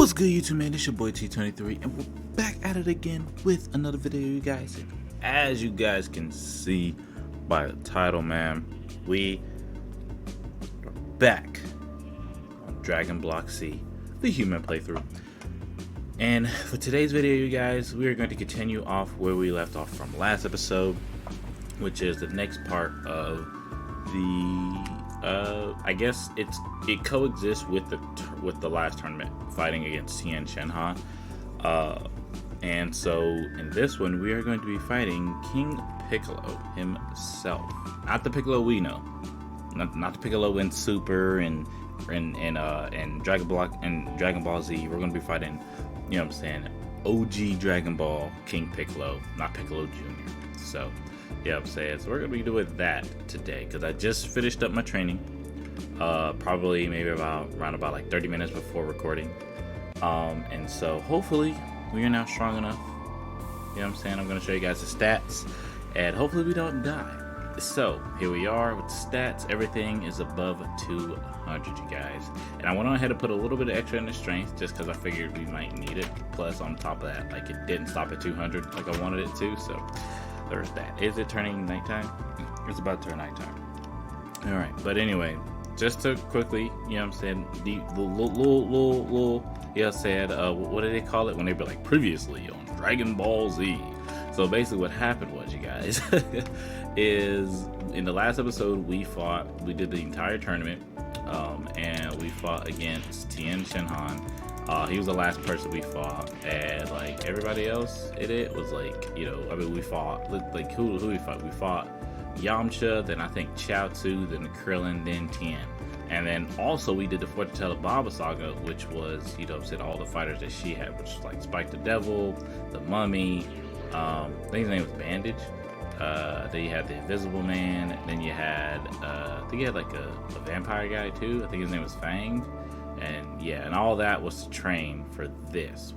What's good, YouTube man? It's your boy T23 and we're back at it again with another video, you guys. And as you guys can see by the title, man, we are back on dragonblockc, the human playthrough. And for today's video, you guys, we are going to continue off where we left off from last episode, which is the next part of the I guess it coexists with the last tournament, fighting against Tien Shenhan. And so in this one we are going to be fighting King Piccolo himself, not the Piccolo we know, not the Piccolo in Super and Dragon Block and Dragon Ball Z. We're going to be fighting, you know what I'm saying, OG Dragon Ball King Piccolo, not Piccolo Jr. So yeah, I'm saying, so we're gonna be doing that today because I just finished up my training, probably maybe around about like 30 minutes before recording, and so hopefully we are now strong enough. You know what I'm saying? I'm gonna show you guys the stats, and hopefully we don't die. So here we are with the stats. Everything is above 200, you guys, and I went on ahead and put a little bit of extra in the strength just because I figured we might need it. Plus, on top of that, like, it didn't stop at 200 like I wanted it to, so there's that. Is it turning nighttime? It's about to turn nighttime. All right, but anyway, just to quickly, you know what I'm saying, the little, yeah, said, what did they call it when they were like previously on Dragon Ball Z? So basically what happened was, you guys, is in the last episode we did the entire tournament, and we fought against Tien Shenhan. He was the last person we fought, and like everybody else in it was like, you know, I mean, we fought like who we fought? We fought Yamcha, then I think Chaozu, then Krillin, then Tien, and then also we did the Fortune Baba Saga, which was, you know, said all the fighters that she had, which was like Spike the Devil, the Mummy, I think his name was Bandage. Then you had the Invisible Man. Then you had, I think you had like a vampire guy too. I think his name was Fang. And yeah, and all that was to train for this.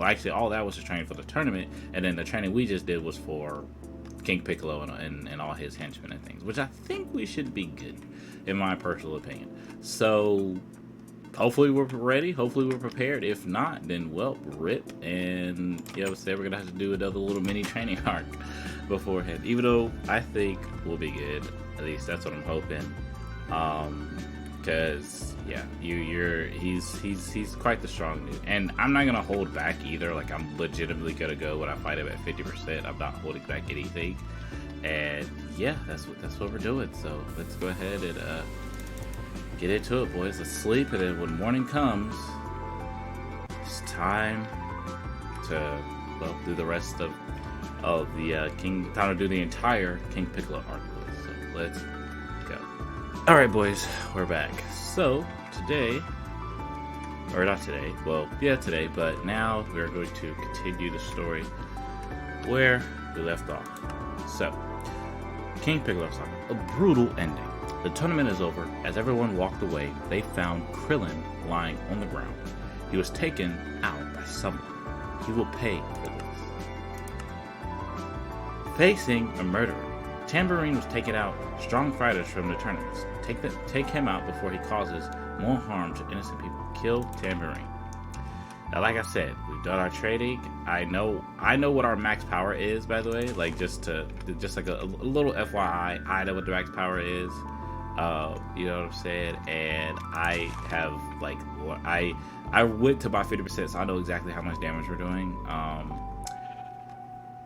Actually, all that was to train for the tournament. And then the training we just did was for King Piccolo and all his henchmen and things, which I think we should be good, in my personal opinion. So hopefully we're ready. Hopefully we're prepared. If not, then well, rip. And yeah, we're gonna have to do another little mini training arc beforehand. Even though I think we'll be good. At least that's what I'm hoping. Because yeah, he's quite the strong dude, and I'm not gonna hold back either. Like, I'm legitimately gonna go when I fight him at 50%. I'm not holding back anything, and yeah, that's what we're doing. So let's go ahead and get into it, boys. Let's sleep, and then when morning comes, it's time to, well, do the rest of the time to do the entire King Piccolo arc, boys. So let's go. All right, boys, we're back. So today, or not today, well, yeah, today, but now we're going to continue the story where we left off. So, King Piccolo Saga, a brutal ending. The tournament is over. As everyone walked away, they found Krillin lying on the ground. He was taken out by someone. He will pay for this. Facing a murderer, Tambourine was taken out. Strong fighters from the tournaments. Take him out before he causes more harm to innocent people. Kill Tambourine. Now, like I said, we've done our trading. I know what our max power is, by the way. Like, just like a little FYI, I know what the max power is. You know what I'm saying? And I have, like, I went to about 50%, so I know exactly how much damage we're doing.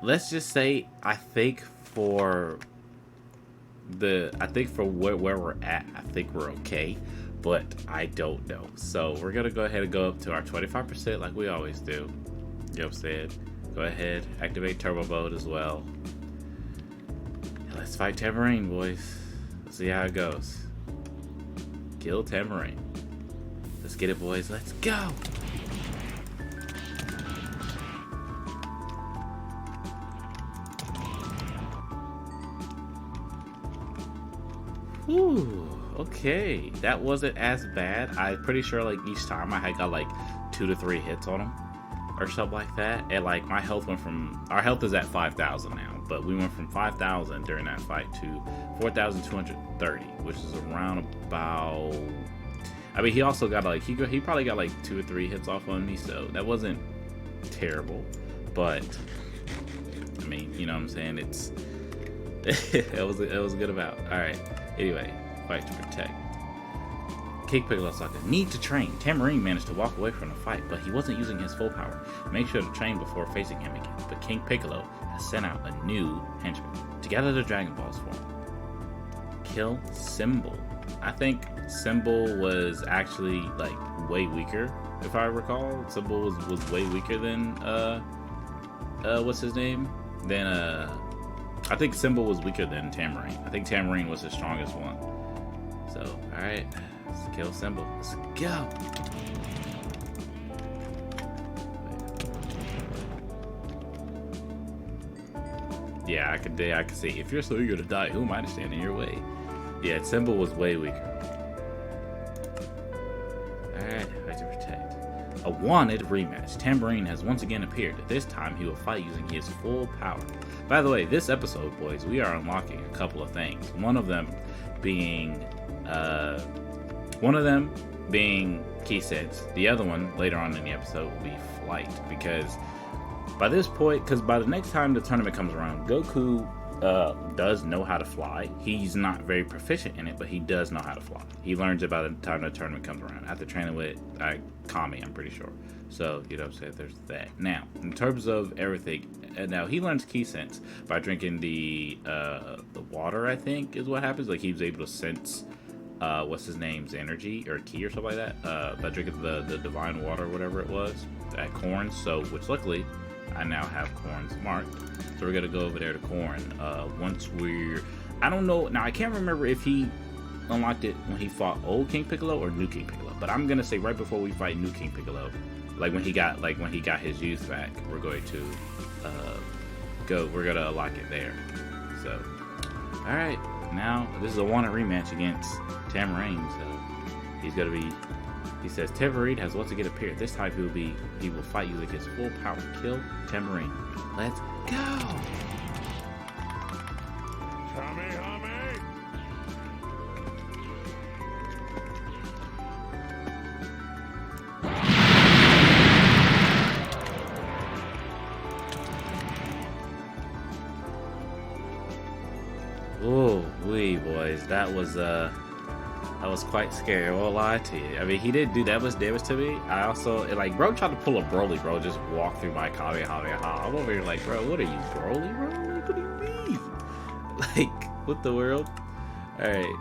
Let's just say I think for where we're at, I think we're okay, but I don't know. So we're gonna go ahead and go up to our 25% like we always do. You know what I'm saying? Go ahead, activate turbo mode as well. Let's fight Tambourine, boys. Let's see how it goes. Kill Tambourine. Let's get it, boys. Let's go. Ooh, okay, that wasn't as bad. I'm pretty sure like each time I had got like 2 to 3 hits on him or something like that, and like my health went from, our health is at 5,000 now, but we went from 5,000 during that fight to 4,230, which is around about, I mean, he also got like he probably got like 2 or 3 hits off on me, so that wasn't terrible. But I mean, you know what I'm saying? It's it was a good amount. All right. Anyway, fight to protect. King Piccolo Saga. Need to train. Tamarine managed to walk away from the fight, but he wasn't using his full power. Make sure to train before facing him again. But King Piccolo has sent out a new henchman to gather the Dragon Balls for him. Kill Symbol. I think Symbol was actually like way weaker, if I recall. Symbol was way weaker than what's his name? Then I think Symbol was weaker than Tamarine. I think Tamarine was the strongest one. So, alright. Let's kill Symbol. Let's go. Yeah, I could see. If you're so eager to die, who am I to stand in your way? Yeah, Symbol was way weaker. Alright, fight to protect. A wanted rematch. Tamarine has once again appeared. This time he will fight using his full power. By the way, this episode, boys, we are unlocking a couple of things. One of them being key sets. The other one later on in the episode will be flight, because by the next time the tournament comes around, Goku does know how to fly. He's not very proficient in it, but he does know how to fly. He learns it by the time the tournament comes around, after training with Kami, I'm pretty sure. So, you know what I'm saying, there's that. Now, in terms of everything, now he learns key sense by drinking the water, I think, is what happens. Like, he was able to sense what's his name's energy or key or something like that by drinking the divine water or whatever it was at Corn. So, which luckily I now have Corn's marked, so we're gonna go over there to Corn. I don't know now, I can't remember if he unlocked it when he fought old King Piccolo or new King Piccolo, but I'm gonna say right before we fight new King Piccolo, like when he got his youth back, we're going to we're gonna unlock it there. So all right, now this is a wanted rematch against Tamarine, so he says Tamarine has once again appeared. This time he will fight using his full power. Kill Tamarine. Let's go. Oh, wee boys, that was quite scary. I won't lie to you. I mean, he didn't do that much damage to me. I also, like, bro tried to pull a Broly, bro. Just walk through my Kamehameha. I'm over here like, bro, what are you, Broly, bro? Like, what do you mean? Like, what the world? Alright,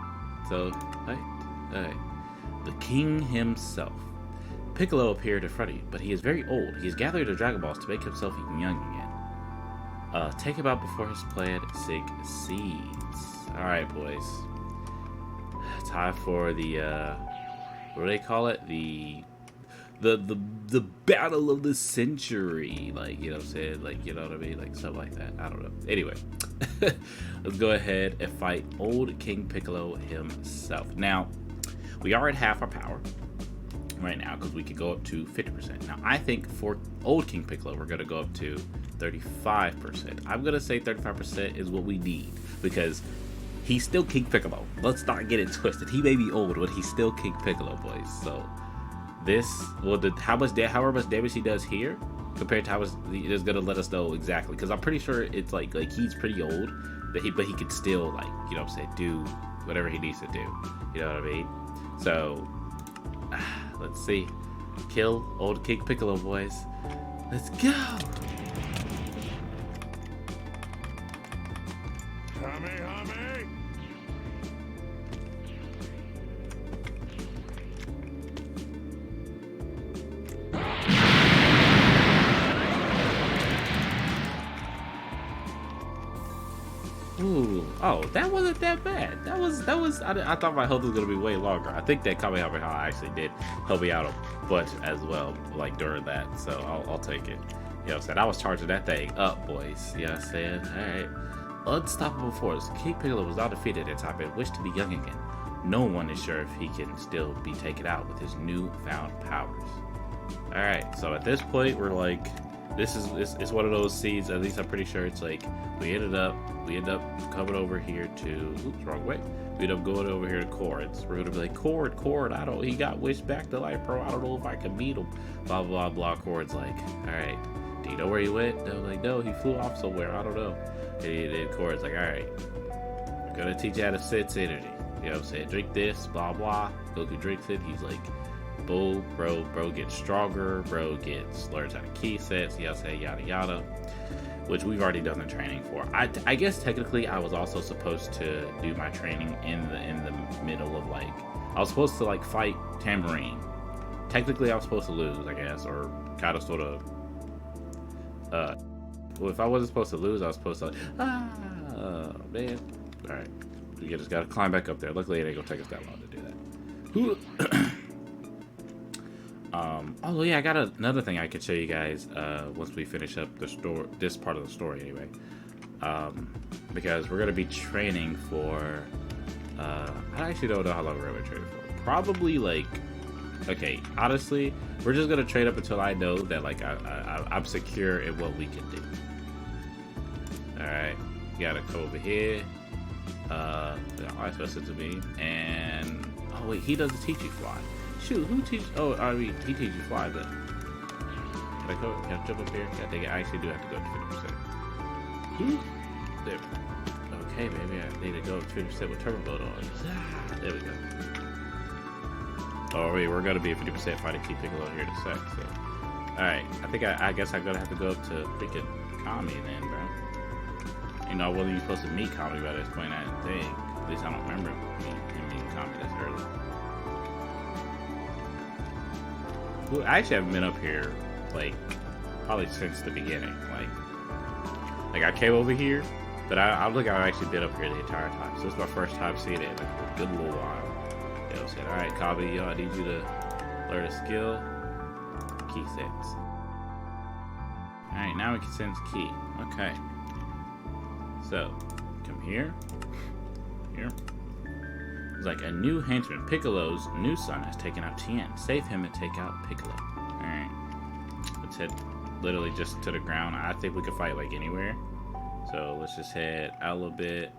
so, alright. The king himself. Piccolo appeared in front of you, but he is very old. He has gathered the Dragon Balls to make himself young again. Take him out before his plan succeeds. Alright, boys. Time for the what do they call it? The battle of the century. Like, you know what I'm saying? Like, you know what I mean? Like, something like that. I don't know. Anyway, let's go ahead and fight old King Piccolo himself. Now, we are at half our power right now because we could go up to 50%. Now, I think for old King Piccolo, we're going to go up to 35%. I'm going to say 35% is what we need because he's still King Piccolo. Let's not get it twisted. He may be old, but he's still King Piccolo, boys. So this, well, however much damage he does here compared to how much he is gonna let us know exactly. Because I'm pretty sure it's like he's pretty old, but he could still, like, you know what I'm saying, do whatever he needs to do. You know what I mean? So let's see. Kill old King Piccolo, boys. Let's go. Ooh, oh, that wasn't that bad. That was. I thought my health was gonna be way longer. I think that Kamehameha actually did help me out a bunch as well, like during that. So I'll take it. You know what I'm saying? I was charging that thing up, boys. You know what I'm saying? All right. Unstoppable force. King Piccolo was not defeated at time and wished to be young again. No one is sure if he can still be taken out with his newfound powers. All right. So at this point, we're like, this is it's one of those seeds. At least I'm pretty sure it's like we end up coming over here to. Oops, wrong way. We end up going over here to Chords. We're gonna be like, Chord, I don't. He got wished back to life, bro. I don't know if I can meet him. Blah blah blah. Chord's like, all right. Do you know where he went? They're like, no, he flew off somewhere. I don't know. And then Chord's like, all right. I'm gonna teach you how to sense energy. You know what I'm saying? Drink this, blah blah. Goku drinks it. He's like, bull, bro gets stronger. Bro learns how to key sets. You know what I'm saying? Yada yada. Which we've already done the training for. I guess technically I was also supposed to do my training in the middle of like I was supposed to like fight Tambourine. Technically I was supposed to lose, I guess, or kind of sort of. Well, if I wasn't supposed to lose, I was supposed to like, man. All right, you just gotta climb back up there. Luckily, it ain't gonna take us that long to do that. Oh yeah, I got another thing I could show you guys once we finish up this part of the story anyway. Because we're gonna be training for I actually don't know how long we're gonna train for. Probably like, okay, honestly, we're just gonna trade up until I know that like I'm secure in what we can do. All right, you gotta come over here. I supposed it to me, and oh wait, he doesn't teach you fly. Shoot, who teach? Oh, I mean, he teaches you fly, but can I go? Can I jump up here? I think I actually do have to go to 50%. There. Okay, maybe I need to go up 50% with turbo mode on. There we go. Oh wait, we're gonna be at 50% fighting King Piccolo here in a sec. So, all right, I guess I'm gonna have to go up to freaking Kami then, bro. You know, I wasn't supposed to meet Kami by this point. I didn't think. At least I don't remember him meeting Kami this early. Well, I actually haven't been up here, like, probably since the beginning. Like I came over here, but I think I've actually been up here the entire time. So this is my first time seeing it, like, a good little while. You know what I'm saying? All right, Kami, yo, I need you to learn a skill. Key sense. All right, now we can sense key. Okay. So, come here. Here. It's like a new henchman. Piccolo's new son has taken out Tien. Save him and take out Piccolo. Alright. Let's head literally just to the ground. I think we can fight like anywhere. So let's just head out a little bit.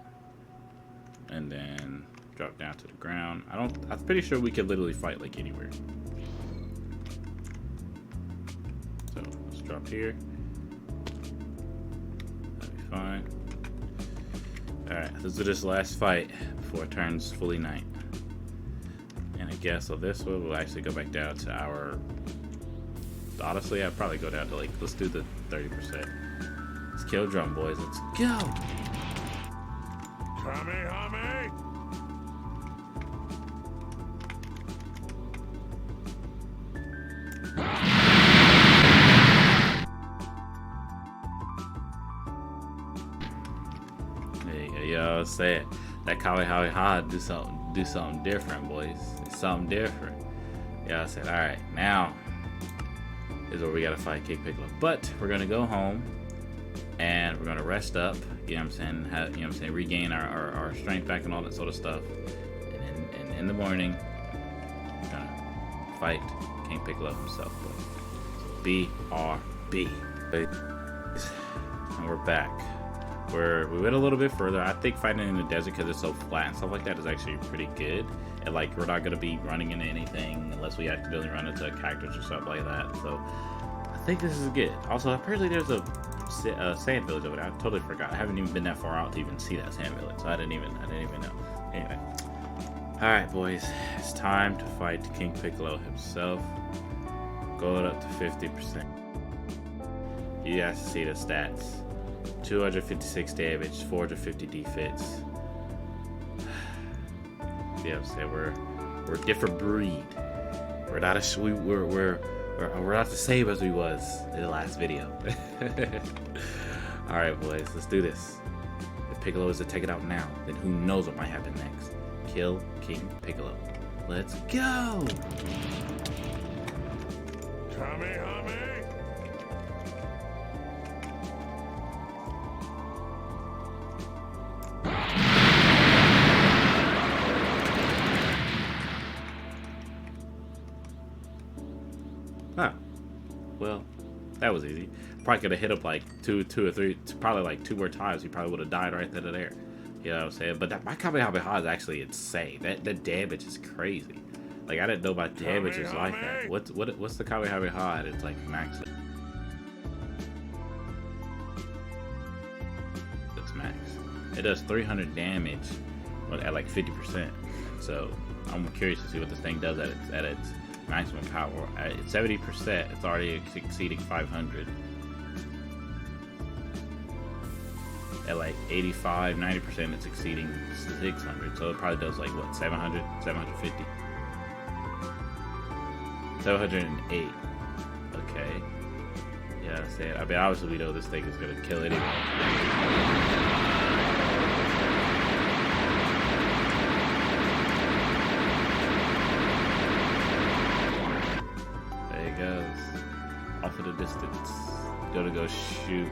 And then drop down to the ground. I'm pretty sure we could literally fight like anywhere. So let's drop here. That'll be fine. Alright, let's do this last fight before it turns fully night. And I guess so this one will actually go back down to our. Honestly, I'd probably go down to like, let's do the 30%. Let's kill drum boys. Let's go! Kamehame! Yo, say it. That Kamehameha do something different, boys. It's something different. Yeah, I said, all right, now is where we gotta fight King Piccolo. But we're gonna go home and we're gonna rest up. You know what I'm saying? You know what I'm saying? Regain our strength back and all that sort of stuff. And in the morning, we're gonna fight King Piccolo himself, boys. So BRB. And we're back. We went a little bit further. I think fighting in the desert because it's so flat and stuff like that is actually pretty good. And like we're not gonna be running into anything unless we accidentally run into a cactus or something like that. So I think this is good. Also, apparently there's a sand village over there. I totally forgot. I haven't even been that far out to even see that sand village. So I didn't even know. Anyway, all right, boys, it's time to fight King Piccolo himself. Going up to 50%. You guys see the stats. 256 damage, 450 defense. Yeah, I'm saying we're a different breed. We're not the same as we was in the last video. All right, boys, let's do this. If Piccolo is to take it out now, then who knows what might happen next? Kill King Piccolo. Let's go. Kamehame! Huh. Well, that was easy. Probably could have hit up like two or three, probably like 2 more times. He probably would have died right then and there. You know what I'm saying? But that, my Kamehameha is actually insane. That damage is crazy. Like, I didn't know my damage is like that. What's the Kamehameha? It's like max. It's max. It does 300 damage at like 50%. So I'm curious to see what this thing does at its maximum power. At 70%, it's already exceeding 500. At like 85, 90%, it's exceeding 600. So it probably does like what, 700, 750, 708. Okay. Yeah, that's it. I mean, obviously we know this thing is gonna kill anyway. Off in the distance. Gonna go shoot.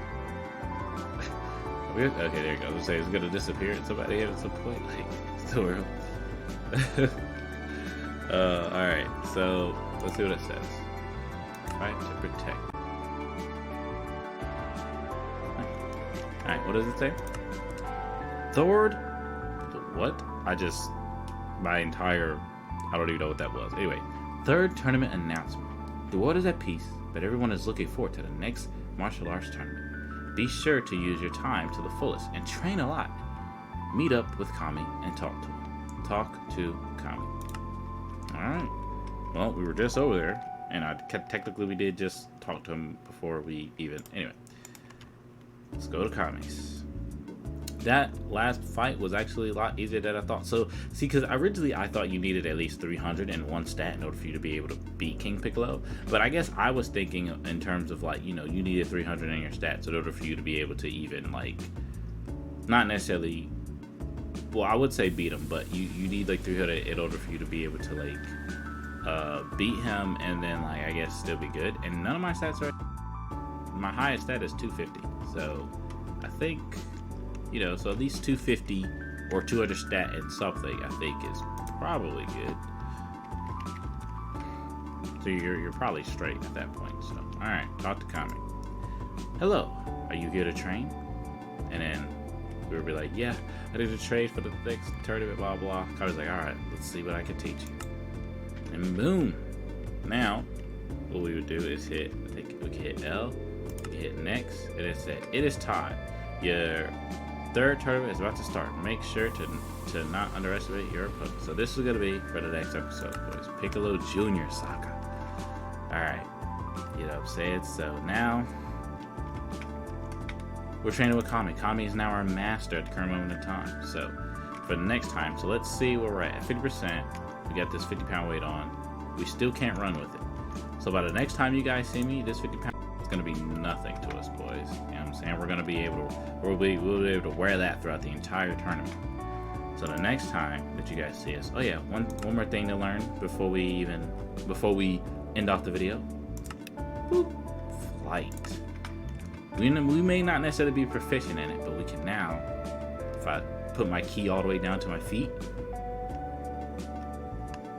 Okay, there you go. I was gonna say it's gonna disappear at somebody at some point. Like, still real. Alright, so let's see what it says. Fight to protect. Alright, what does it say? Thord? What? I don't even know what that was. Anyway, third tournament announcement. The world is at peace, but everyone is looking forward to the next martial arts tournament. Be sure to use your time to the fullest and train a lot. Meet up with Kami and talk to him. Talk to Kami. Alright. Well, we were just over there, and technically we did just talk to him before we even... Anyway. Let's go to Kami's. That last fight was actually a lot easier than I thought. So, see, because originally I thought you needed at least 300 and 1 stat in order for you to be able to beat King Piccolo. But I guess I was thinking in terms of like, you know, you needed 300 in your stats in order for you to be able to even like, not necessarily, well, I would say beat him, but you need like 300 in order for you to be able to like beat him and then like, I guess still be good. And none of my stats are, my highest stat is 250. So I think, you know, so at least 250 or 200 stat and something, I think is probably good. So you're probably straight at that point. So, all right, talk to Kami. Hello, are you here to train? And then we would be like, yeah, I need to train for the next tournament, blah, blah. Kami's like, all right, let's see what I can teach you. And boom. Now, what we would do is hit, I think we can hit L, we can hit next, and it said, it is time. Your third tournament is about to start. Make sure to not underestimate your opponent. So this is going to be for the next episode, boys. Piccolo Jr. Saga. Alright. You know what I'm saying? So now, we're training with Kami. Kami is now our master at the current moment in time. So, for the next time, so let's see where we're at. 50%. We got this 50-pound weight on. We still can't run with it. So by the next time you guys see me, this 50 pounds is going to be nothing to us, boys. You know what I'm saying? We're going to be able to, we'll be able to wear that throughout the entire tournament. So the next time that you guys see us, oh yeah, one more thing to learn before we end off the video. Boop. Flight. We may not necessarily be proficient in it, but we can now, if I put my key all the way down to my feet,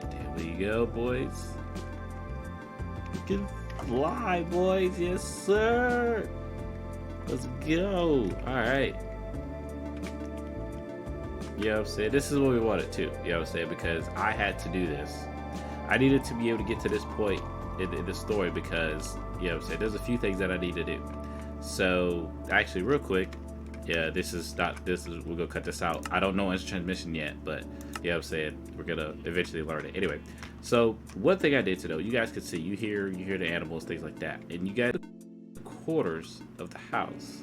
there we go, boys. We can fly, boys. Yes, sir. Let's go. All right. You know what I'm saying? This is what we wanted too. You know what I'm saying? Because I had to do this. I needed to be able to get to this point in the story because, you know what I'm saying, there's a few things that I need to do. So, actually, real quick, yeah, we're gonna cut this out. I don't know its transmission yet, but, you know what I'm saying, we're gonna eventually learn it. Anyway, so, one thing I did to know, you guys could see, you hear the animals, things like that, and you guys, the quarters of the house,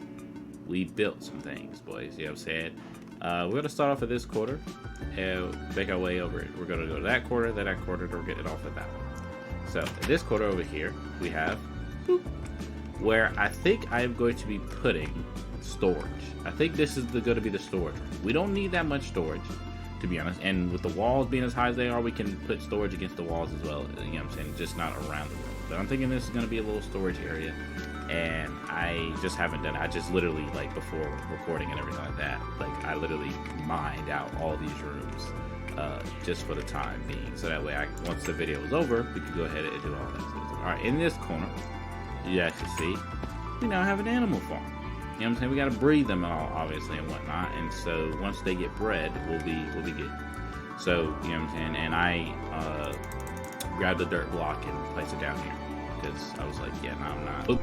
we built some things, boys, you know what I'm saying? We're gonna start off at this quarter and make our way over it. We're gonna go to that quarter, then that quarter, then we're getting off at that one. So in this quarter over here, we have where I think I am going to be putting storage. I think this is going to be the storage. We don't need that much storage, to be honest. And with the walls being as high as they are, we can put storage against the walls as well. You know what I'm saying? Just not around the room. But I'm thinking this is going to be a little storage area. And I just haven't done it. I just literally, like, before recording and everything like that, like, I literally mined out all these rooms just for the time being. So that way, once the video is over, we can go ahead and do all that. So, all right, in this corner, you actually see, we now have an animal farm. You know what I'm saying? We gotta breed them all, obviously, and whatnot. And so once they get bred, we'll be good. So, you know what I'm saying? And I grabbed a dirt block and placed it down here because I was like, yeah, no, I'm not.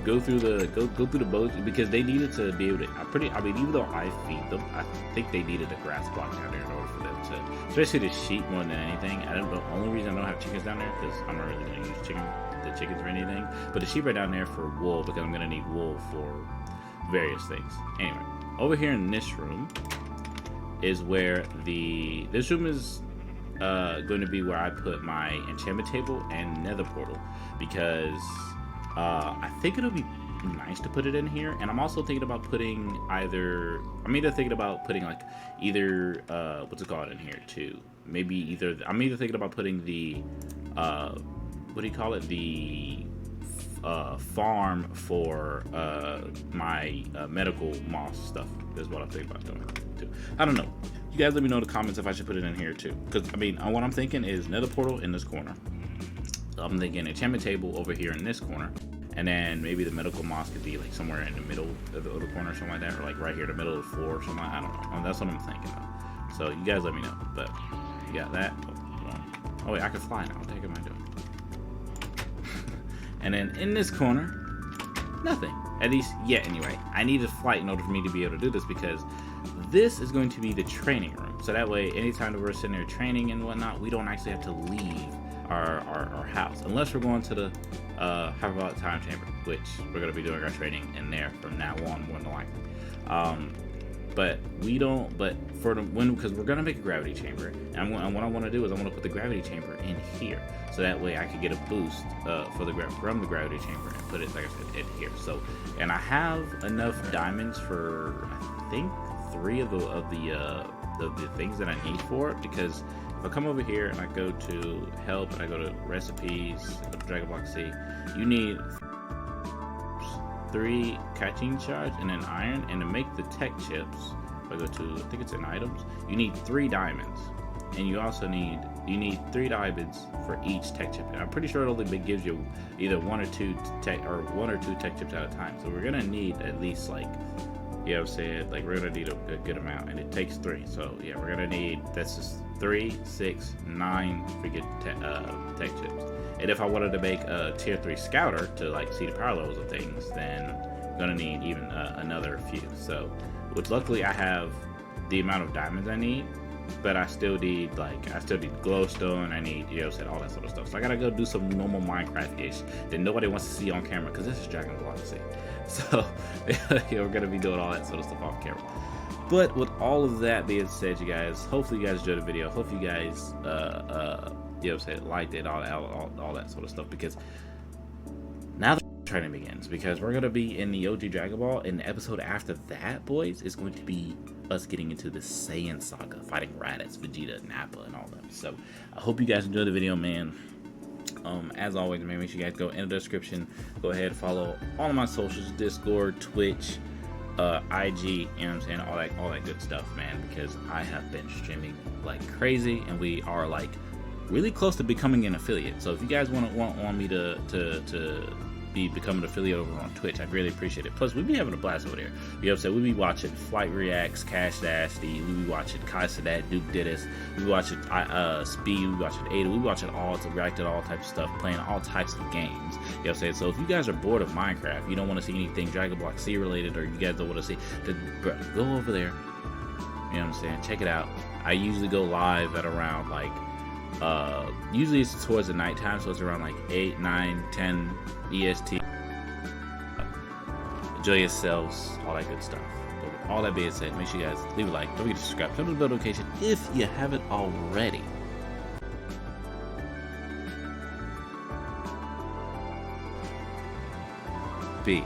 Go through the boats because they needed to be able to. I mean, even though I feed them, I think they needed a grass block down there in order for them to, especially the sheep more than anything. I don't know. The only reason I don't have chickens down there because I'm not really going to use the chickens for anything. But the sheep are down there for wool because I'm going to need wool for various things. Anyway, over here in this room is where this room is going to be where I put my enchantment table and nether portal because I think it'll be nice to put it in here. And I'm also thinking about putting I'm either thinking about putting like either what's it called in here too. Maybe I'm either thinking about putting the what do you call it, the farm for my medical moss stuff is what I'm thinking about doing too. I don't know. You guys let me know in the comments if I should put it in here too. Because I mean, what I'm thinking is nether portal in this corner. I'm thinking enchantment table over here in this corner. And then maybe the medical moss could be like somewhere in the middle of the other corner or something like that. Or like right here in the middle of the floor or something. I don't know. That's what I'm thinking of. So you guys let me know. But you got that. Oh wait, I can fly now. What the heck am I doing? And then in this corner, nothing. At least yet anyway. I need a flight in order for me to be able to do this because this is going to be the training room. So that way, anytime that we're sitting there training and whatnot, we don't actually have to leave our house. Unless we're going to the hyperbolic time chamber, which we're going to be doing our training in there from now on, more than likely. But we don't, because we're going to make a gravity chamber. And what I want to do is I want to put the gravity chamber in here. So that way I could get a boost from the gravity chamber and put it, like I said, in here. So, and I have enough diamonds for, I think, 3 of the things that I need for it, because if I come over here and I go to help and I go to recipes, go to dragonblockc, you need 3 catching shards and an iron, and to make the tech chips, if I go to, I think it's in items, you need 3 diamonds, and you also need 3 diamonds for each tech chip. And I'm pretty sure it only gives you either 1 or 2 tech chips at a time. So we're gonna need at least, like, you know what I'm saying, like we're gonna need a good amount, and it takes 3. So yeah, we're gonna need, that's just 3, 6, 9 freaking tech chips. And if I wanted to make a tier 3 scouter to like see the power levels of things, then I'm gonna need even another few. So, which luckily I have the amount of diamonds I need, but I still need glowstone, I need, you know what I'm saying, all that sort of stuff. So I gotta go do some normal Minecraft-ish that nobody wants to see on camera, because this is dragonblockc. So yeah, we're gonna be doing all that sort of stuff off camera. But with all of that being said, you guys, hopefully you guys enjoyed the video. Hopefully you guys you know what I'm saying, liked it, all that sort of stuff, because now the training begins, because we're gonna be in the OG Dragon Ball, and the episode after that, boys, is going to be us getting into the Saiyan Saga, fighting Raditz, Vegeta, Nappa, and all them. So I hope you guys enjoyed the video, man. As always, man, make sure you guys go in the description, go ahead and follow all of my socials, Discord, Twitch, IG, you know what I'm saying, all that good stuff, man, because I have been streaming like crazy, and we are like really close to becoming an affiliate. So if you guys want me to become an affiliate over on Twitch, I'd really appreciate it. Plus, we'd be having a blast over there. You know what I'm saying? We'd be watching Flight Reacts, Cash Dasty, we'd be watching Kai Sadat, Duke Didis, we'd be watching Speed, we'd be watching Ada, we'd be watching reacting all types of stuff, playing all types of games. You know what I'm saying? So if you guys are bored of Minecraft, you don't want to see anything DragonblockC related, or you guys don't want to see, bro, go over there. You know what I'm saying? Check it out. I usually go live at around like usually it's towards the nighttime, so it's around like 8, 9, 10 EST. Enjoy yourselves, all that good stuff. But with all that being said, make sure you guys leave a like, don't forget to subscribe, turn on the bell notification if you haven't already. Peace.